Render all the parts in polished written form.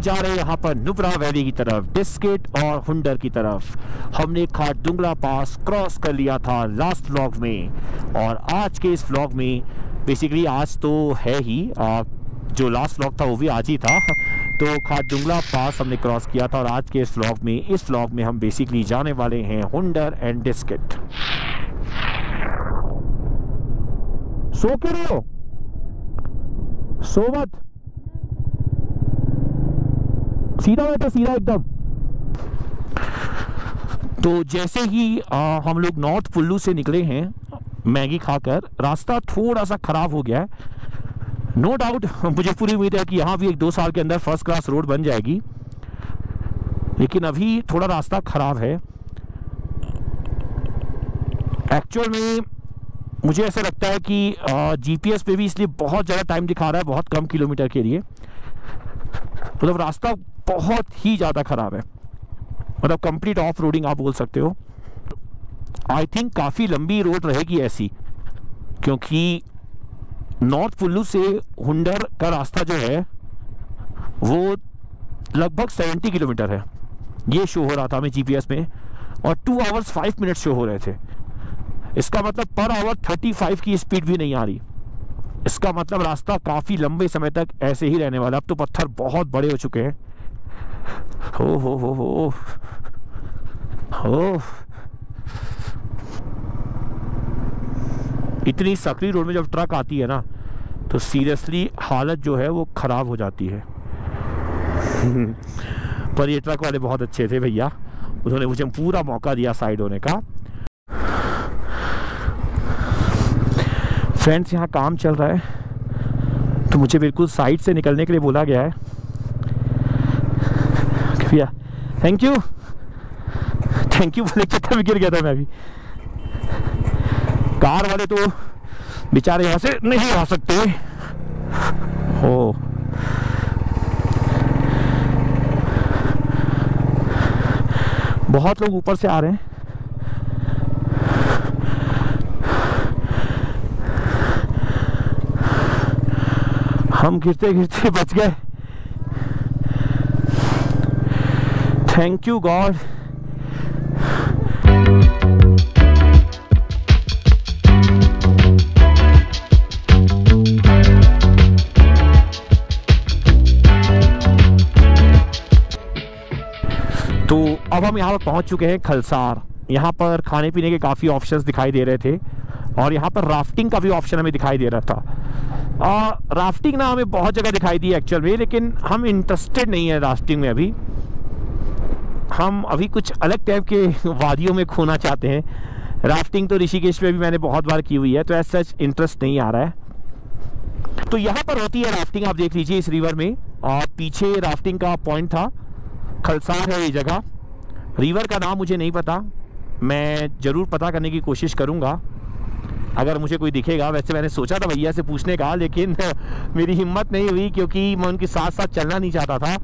जा रहे हैं यहाँ पर नुब्रा वैली की तरफ, डिस्किट और हुंडर की तरफ। हमने खारदुंगला पास क्रॉस कर लिया था लास्ट व्लॉग में, और आज के इस व्लॉग में बेसिकली आज तो है ही, जो लास्ट व्लॉग था वो भी आज ही था। तो खारदुंगला पास हमने क्रॉस किया था, और आज के इस व्लॉग में हम बेसिकली जाने वाले हैं हुंडर एंड डिस्किट। सो क्यों रहे हो? सो मत, सीधा बैठो, सीधा एकदम। तो जैसे ही हम लोग नॉर्थ कुल्लू से निकले हैं मैगी खाकर, रास्ता थोड़ा सा खराब हो गया है। नो डाउट मुझे पूरी उम्मीद है कि यहाँ भी 1-2 साल के अंदर फर्स्ट क्लास रोड बन जाएगी, लेकिन अभी थोड़ा रास्ता खराब है। एक्चुअल में मुझे ऐसा लगता है कि जीपीएस पे भी इसलिए बहुत ज़्यादा टाइम दिखा रहा है, बहुत कम किलोमीटर के लिए। मतलब रास्ता बहुत ही ज़्यादा ख़राब है, मतलब कंप्लीट ऑफ रोडिंग आप बोल सकते हो। आई थिंक काफ़ी लंबी रोड रहेगी ऐसी, क्योंकि नॉर्थ कुल्लू से हुंडर का रास्ता जो है वो लगभग 70 किलोमीटर है, ये शो हो रहा था हमें जीपीएस में, और 2 आवर्स 5 मिनट शो हो रहे थे। इसका मतलब पर आवर 35 की स्पीड भी नहीं आ रही। इसका मतलब रास्ता काफ़ी लंबे समय तक ऐसे ही रहने वाला। अब तो पत्थर बहुत बड़े हो चुके हैं। हो इतनी सकरी रोड में जब ट्रक आती है ना, तो सीरियसली हालत जो है वो ख़राब हो जाती है। पर ये ट्रक वाले बहुत अच्छे थे भैया, उन्होंने मुझे पूरा मौका दिया साइड होने का। फ्रेंड्स, यहाँ काम चल रहा है, तो मुझे बिल्कुल साइड से निकलने के लिए बोला गया है। भैया थैंक यू बोले चक्कर में गिर गया था मैं भी। कार वाले तो बेचारे यहाँ से नहीं आ सकते हो। बहुत लोग ऊपर से आ रहे हैं। हम गिरते गिरते बच गए, थैंक यू गॉड। तो अब हम यहाँ पर पहुँच चुके हैं खलसार। यहाँ पर खाने पीने के काफ़ी ऑप्शंस दिखाई दे रहे थे, और यहाँ पर राफ्टिंग का भी ऑप्शन हमें दिखाई दे रहा था। राफ्टिंग ना हमें बहुत जगह दिखाई दी एक्चुअल में, लेकिन हम इंटरेस्टेड नहीं है राफ्टिंग में अभी। हम अभी कुछ अलग टाइप के वादियों में खोना चाहते हैं। राफ्टिंग तो ऋषिकेश में भी मैंने बहुत बार की हुई है, तो एज सच इंटरेस्ट नहीं आ रहा है। तो यहाँ पर होती है राफ्टिंग, आप देख लीजिए इस रिवर में, और पीछे राफ्टिंग का पॉइंट था। खलसार है ये जगह। रिवर का नाम मुझे नहीं पता, मैं ज़रूर पता करने की कोशिश करूँगा अगर मुझे कोई दिखेगा। वैसे मैंने सोचा था भैया से पूछने का, लेकिन मेरी हिम्मत नहीं हुई, क्योंकि मैं उनके साथ साथ चलना नहीं चाहता था।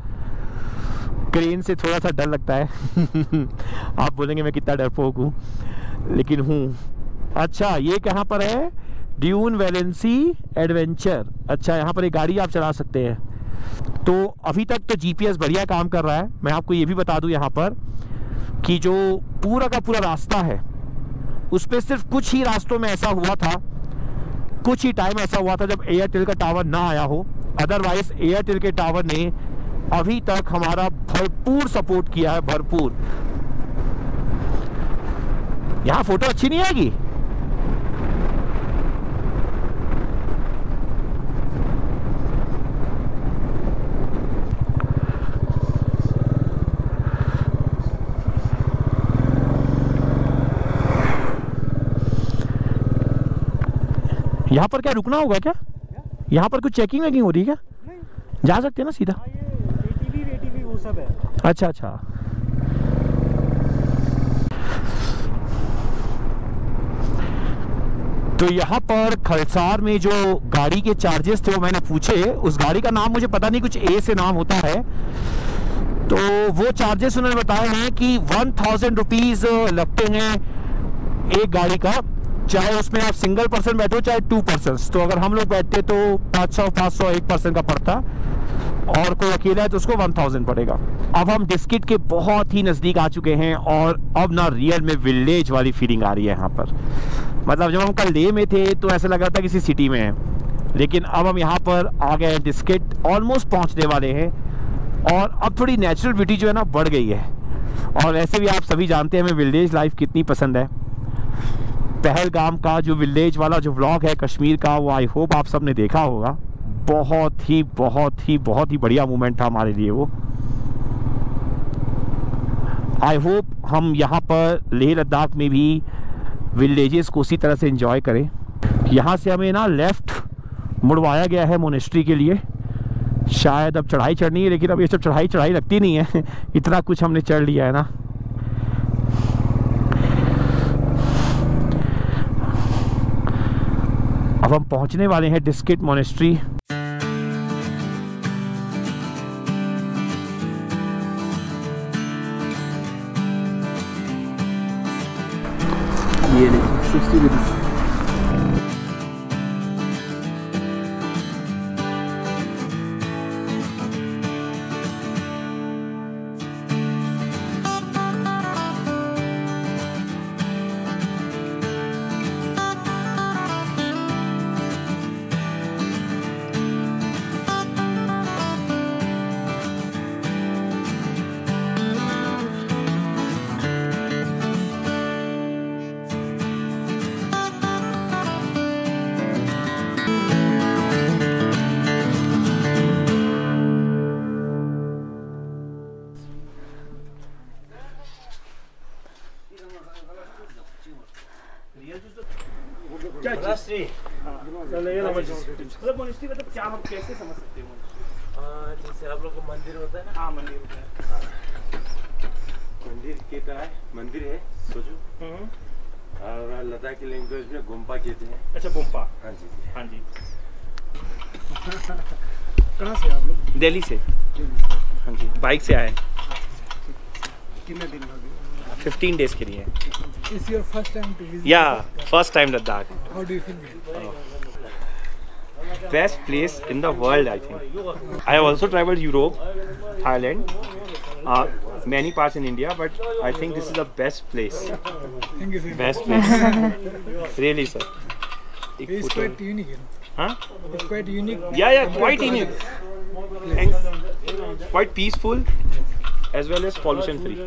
क्रेन से थोड़ा सा डर लगता है। आप बोलेंगे मैं कितना डरपोक हूँ, लेकिन हूँ। अच्छा, ये कहाँ पर है? Dune valency adventure. अच्छा, यहाँ पर एक गाड़ी आप चला सकते हैं। तो अभी तक तो जीपीएस बढ़िया काम कर रहा है। मैं आपको ये भी बता दूँ यहाँ पर कि जो पूरा का पूरा रास्ता है, उस पर सिर्फ कुछ ही रास्तों में ऐसा हुआ था, कुछ ही टाइम ऐसा हुआ था जब एयरटेल का टावर ना आया हो। अदरवाइज एयरटेल के टावर ने अभी तक हमारा भरपूर सपोर्ट किया है, भरपूर। यहाँ फोटो अच्छी नहीं आएगी? यहाँ पर क्या रुकना होगा क्या? यहाँ पर कुछ चेकिंग वेकिंग हो रही है क्या? नहीं। जा सकते हैं ना सीधा? ये एटीवी वो सब है। अच्छा अच्छा। तो यहाँ पर खलसार में जो गाड़ी के चार्जेस थे वो मैंने पूछे। उस गाड़ी का नाम मुझे पता नहीं, कुछ ए से नाम होता है। तो वो चार्जेस उन्होंने बताए हैं कि 1000 रुपीज़ लगते हैं एक गाड़ी का, चाहे उसमें आप सिंगल पर्सन बैठो चाहे 2 पर्सन। तो अगर हम लोग बैठते तो 500 एक पर्सन का पड़ता। और कोई अकेला है तो उसको 1000 पड़ेगा। अब हम डिस्किट के बहुत ही नज़दीक आ चुके हैं और अब ना रियल में विलेज वाली फीलिंग आ रही है यहाँ पर। मतलब जब हम कल लेह में थे तो ऐसा लग रहा था किसी सिटी में है, लेकिन अब हम यहाँ पर आ गए हैं, डिस्किट ऑलमोस्ट पहुँचने वाले हैं और अब थोड़ी नेचुरल ब्यूटी जो है ना बढ़ गई है। और वैसे भी आप सभी जानते हैं हमें विलेज लाइफ कितनी पसंद है। पहलगाम का जो विलेज वाला जो व्लॉग है कश्मीर का, वो आई होप आप सब ने देखा होगा। बहुत ही बहुत ही बहुत ही बढ़िया मोमेंट था हमारे लिए वो। आई होप हम यहाँ पर लेह लद्दाख में भी विलेजेस को उसी तरह से एंजॉय करें। यहाँ से हमें ना लेफ़्ट मुड़वाया गया है मोनेस्ट्री के लिए। शायद अब चढ़ाई चढ़नी है, लेकिन अब ये सब चढ़ाई लगती नहीं है इतना कुछ हमने चढ़ लिया है ना। अब हम पहुंचने वाले हैं डिस्किट मोनेस्ट्री। ये 60 रुपीज़। मतलब मोनेस्ट्री मतलब क्या, हम कैसे समझ सकते हैं? जैसे आप लोग को मंदिर होता है ना। हाँ, मंदिर होता है। मंदिर की तरह मंदिर है सोचो। और लद्दाख की लैंग्वेज में गुम्पा कहते हैं। अच्छा, गुम्पा। हाँ जी हाँ जी। कहाँ से आप लोग? दिल्ली से। हाँ जी, बाइक से आए। कितने दिन लगे? 15 डेज के लिए। Is your first time to visit? Yeah, first time Ladakh. How do you feel? Best place in the world, I think. I have also traveled Europe, Thailand, many parts in India, but I think this is the best place. Thank you, sir. Best place. Really, sir. It's quite unique, you know. Huh? It's quite unique. Yeah, quite unique. And quite peaceful, as well as pollution free.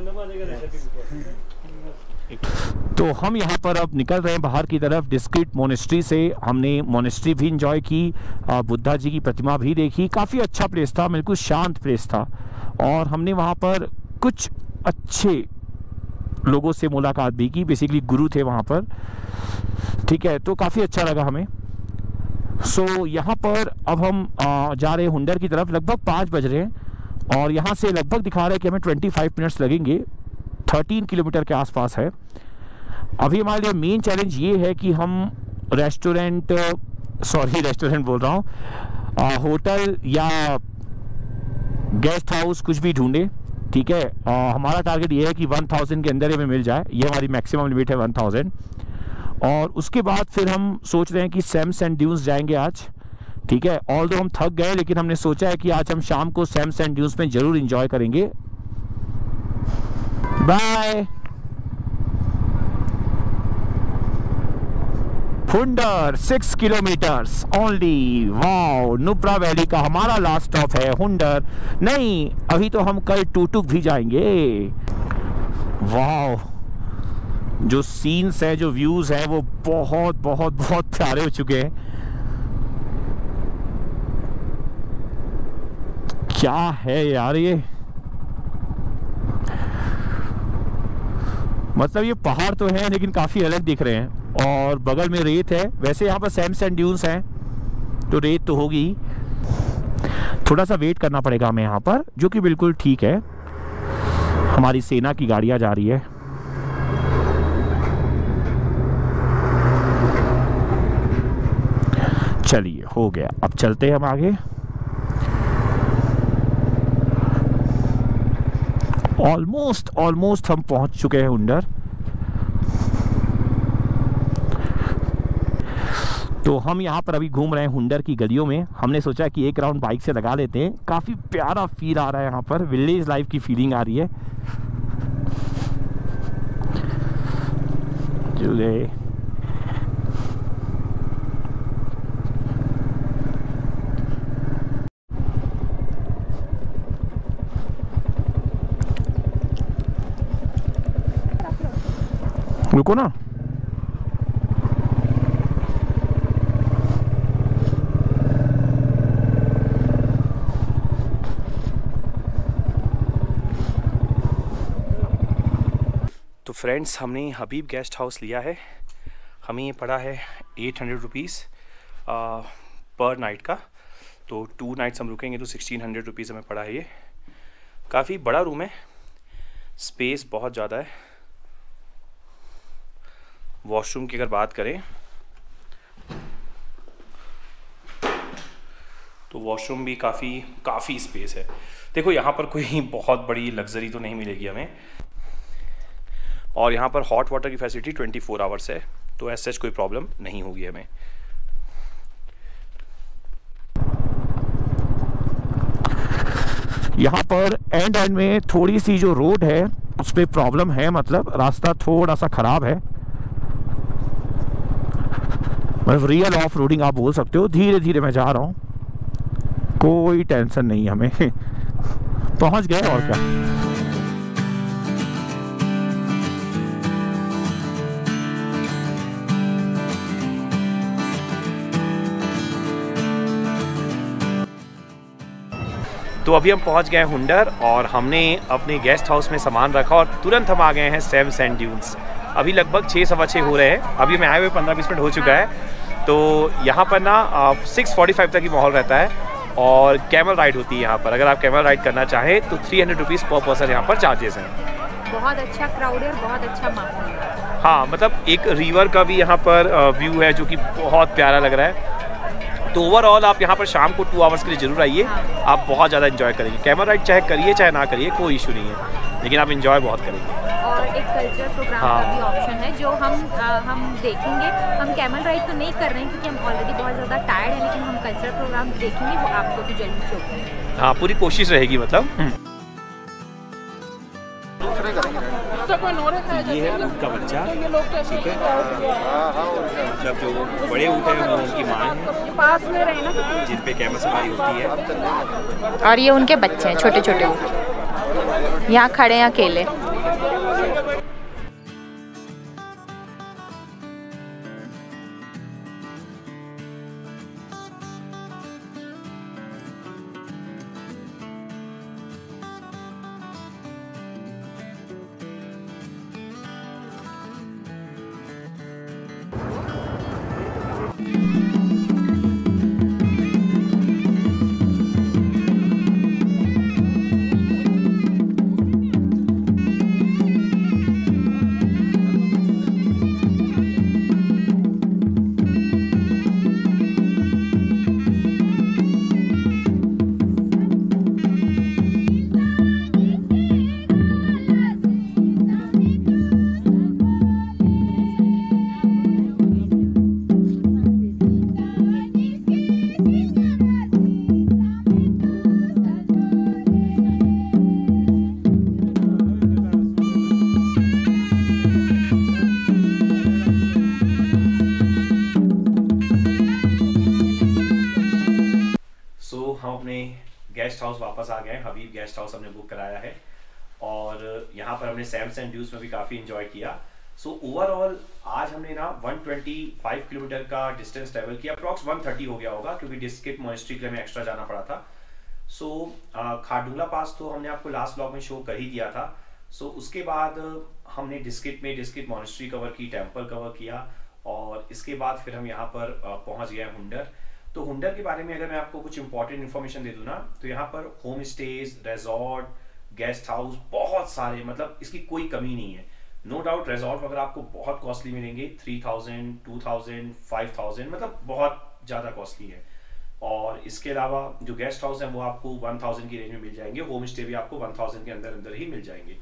तो हम यहाँ पर अब निकल रहे हैं बाहर की तरफ डिस्किट मोनेस्ट्री से। हमने मोनेस्ट्री भी इंजॉय की, बुद्धा जी की प्रतिमा भी देखी। काफ़ी अच्छा प्लेस था, बिल्कुल शांत प्लेस था और हमने वहाँ पर कुछ अच्छे लोगों से मुलाकात भी की। बेसिकली गुरु थे वहाँ पर, ठीक है, तो काफ़ी अच्छा लगा हमें। सो यहाँ पर अब हम जा रहे हैं हुंडर की तरफ। लगभग 5 बज रहे हैं और यहाँ से लगभग दिखा रहे हैं कि हमें 25 मिनट्स लगेंगे। 13 किलोमीटर के आसपास है। अभी हमारे लिए मेन चैलेंज ये है कि हम रेस्टोरेंट बोल रहा हूँ, होटल या गेस्ट हाउस कुछ भी ढूंढे, ठीक है। हमारा टारगेट ये है कि 1000 के अंदर हमें मिल जाए, ये हमारी मैक्सिमम लिमिट है 1000। और उसके बाद फिर हम सोच रहे हैं कि सैम सैंड ड्यून्स जाएंगे आज, ठीक है। ऑल्दो हम थक गए, लेकिन हमने सोचा है कि आज हम शाम को सैम सैंड ड्यून्स में ज़रूर इंजॉय करेंगे। Bye. Hunder 6 kilometres only. Wow, Nubra valley का हमारा लास्ट स्टॉप है हुंडर। नहीं, अभी तो हम कल टुटुक भी जाएंगे। वाओ, जो सीन्स हैं, जो व्यूज हैं, वो बहुत बहुत बहुत प्यारे हो चुके हैं। क्या है यार ये, मतलब ये पहाड़ तो हैं लेकिन काफ़ी अलग दिख रहे हैं और बगल में रेत है। वैसे यहाँ पर सैम सैंड ड्यून्स हैं तो रेत तो होगी। थोड़ा सा वेट करना पड़ेगा हमें यहाँ पर, जो कि बिल्कुल ठीक है। हमारी सेना की गाड़ियाँ जा रही है। चलिए, हो गया, अब चलते हैं हम आगे। ऑलमोस्ट हम पहुंच चुके हैं हुंडर। तो हम यहाँ पर अभी घूम रहे हैं हुंडर की गलियों में। हमने सोचा कि एक राउंड बाइक से लगा लेते हैं। काफ़ी प्यारा फील आ रहा है यहाँ पर, विलेज लाइफ की फीलिंग आ रही है। चले रुको ना। तो फ्रेंड्स, हमने हबीब गेस्ट हाउस लिया है। हमें ये पड़ा है 800 रुपीज़ पर नाइट का। तो 2 नाइट्स हम रुकेंगे तो 1600 रुपीज़ हमें पड़ा है। ये काफ़ी बड़ा रूम है, स्पेस बहुत ज़्यादा है। वॉशरूम की अगर बात करें तो वॉशरूम भी काफ़ी स्पेस है। देखो, यहाँ पर कोई बहुत बड़ी लग्जरी तो नहीं मिलेगी हमें, और यहाँ पर हॉट वाटर की फैसिलिटी 24 आवर्स है, तो ऐसे कोई प्रॉब्लम नहीं होगी हमें। यहाँ पर एंड में थोड़ी सी जो रोड है उस पर प्रॉब्लम है, मतलब रास्ता थोड़ा सा ख़राब है। मतलब रियल ऑफ रोडिंग आप बोल सकते हो। धीरे धीरे मैं जा रहा हूँ, कोई टेंशन नहीं हमें। पहुँच गए और क्या। तो अभी हम पहुंच गए हुंडर और हमने अपने गेस्ट हाउस में सामान रखा और तुरंत हम आ गए हैं सैम सैंड ड्यून्स। अभी लगभग 6 सवा 6 हो रहे हैं। अभी मैं आए हुए 15-20 मिनट हो चुका है। तो यहाँ पर ना 6:45 तक ही माहौल रहता है और कैमल राइड होती है यहाँ पर। अगर आप कैमल राइड करना चाहें तो 300 रुपीज़ पर पर्सन यहाँ पर चार्जेस हैं। बहुत अच्छा क्राउड है और बहुत अच्छा माहौल है। हाँ, मतलब एक रिवर का भी यहाँ पर व्यू है जो कि बहुत प्यारा लग रहा है। तो ओवरऑल आप यहाँ पर शाम को 2 आवर्स के लिए ज़रूर आइए। आप बहुत ज़्यादा एंजॉय करेंगे। कैमल राइड चाहे करिए चाहे ना करिए, कोई इशू नहीं है, लेकिन आप एंजॉय बहुत करेंगे। और एक कल्चर प्रोग्राम का भी ऑप्शन है जो हम देखेंगे। हम कैमल राइड तो नहीं कर रहे हैं क्योंकि हम ऑलरेडी बहुत ज़्यादा टायर्ड हैं, लेकिन हम कल्चर प्रोग्राम देखेंगे, वो आपको भी जल्दी शो करेंगे। हाँ, पूरी कोशिश रहेगी मतलब। ये है उनका बच्चा, ठीक है। मतलब जो बड़े ऊँट हैं वो उनकी माँ है, जिन पे कैमल सवारी होती है। और ये उनके बच्चे हैं, छोटे छोटे ऊँट यहाँ खड़े हैं अकेले। हम अपने गेस्ट हाउस वापस आ गए। हबीब गेस्ट हाउस हमने बुक कराया है और यहाँ पर हमने सैम सैंड ड्यून्स में भी काफ़ी इंजॉय किया। सो ओवरऑल आज हमने ना 125 किलोमीटर का डिस्टेंस ट्रेवल किया। अप्रॉक्स 130 हो गया होगा क्योंकि डिस्किट मॉनेस्ट्री के लिए हमें एक्स्ट्रा जाना पड़ा था। सो खारडुंगला पास तो हमने आपको लास्ट ब्लॉग में शो कर ही दिया था। सो उसके बाद हमने डिस्किट मॉनेस्ट्री कवर की, टेम्पल कवर किया और इसके बाद फिर हम यहाँ पर पहुँच गए हुंडर। तो हुंडर के बारे में अगर मैं आपको कुछ इंपॉर्टेंट इन्फॉर्मेशन दे दूँ ना, तो यहाँ पर home stage, resort, guest house बहुत सारे, मतलब इसकी कोई कमी नहीं है। नो डाउट रिजॉर्ट वगैरह आपको बहुत कॉस्टली मिलेंगे, 3000, 2000, 5000, मतलब बहुत ज़्यादा कॉस्टली है। और इसके अलावा जो गेस्ट हाउस है वो आपको 1000 की रेंज में मिल जाएंगे। होम स्टे भी आपको 1000 के अंदर अंदर ही मिल जाएंगे।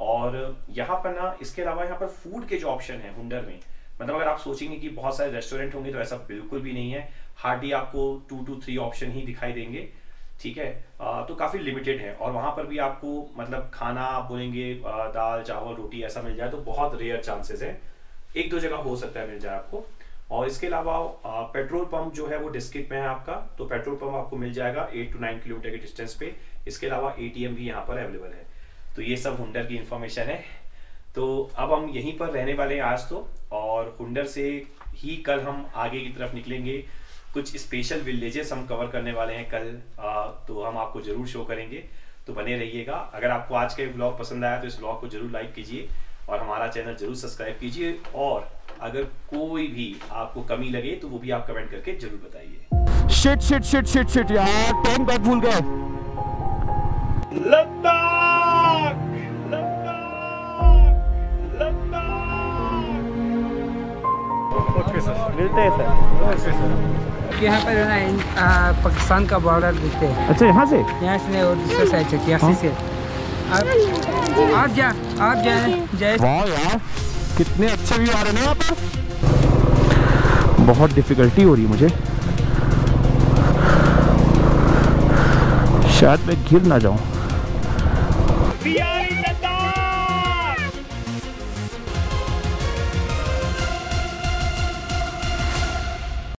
और यहाँ पर ना इसके अलावा यहाँ पर फूड के जो ऑप्शन है हुंडर में, मतलब अगर आप सोचेंगे कि बहुत सारे रेस्टोरेंट होंगे तो ऐसा बिल्कुल भी नहीं है। हार्डली आपको 2 to 3 ऑप्शन ही दिखाई देंगे, ठीक है। तो काफ़ी लिमिटेड है। और वहाँ पर भी आपको मतलब खाना आप बोलेंगे दाल चावल रोटी ऐसा मिल जाए तो बहुत रेयर चांसेस है, 1-2 जगह हो सकता है मिल जाए आपको। और इसके अलावा पेट्रोल पंप जो है वो डिस्ट्रिक्ट में है आपका, तो पेट्रोल पंप आपको मिल जाएगा 8 to 9 किलोमीटर के डिस्टेंस पे। इसके अलावा ATM भी यहाँ पर अवेलेबल है। तो ये सब हुंडर की इंफॉर्मेशन है। तो अब हम यहीं पर रहने वाले हैं आज तो, और हुंडर से ही कल हम आगे की तरफ निकलेंगे। कुछ स्पेशल विलेजेस हम कवर करने वाले हैं कल, तो हम आपको जरूर शो करेंगे, तो बने रहिएगा। अगर आपको आज का ब्लॉग पसंद आया तो इस ब्लॉग को जरूर लाइक कीजिए और हमारा चैनल जरूर सब्सक्राइब कीजिए। और अगर कोई भी आपको कमी लगे तो वो भी आप कमेंट करके जरूर बताइए। Shit shit shit shit shit यार, टैंक बैग भूल गए। लद्दाख मिलते हैं सर। यहाँ पर है ना पाकिस्तान का बॉर्डर दिखते हैं। अच्छा, यहाँ से नहीं और दूसरे साइड से यहाँ से आप जाए। वाह यार, कितने अच्छे व्यू आ रहे हैं यहाँ पर। बहुत डिफिकल्टी हो रही है मुझे, शायद मैं गिर ना जाऊं।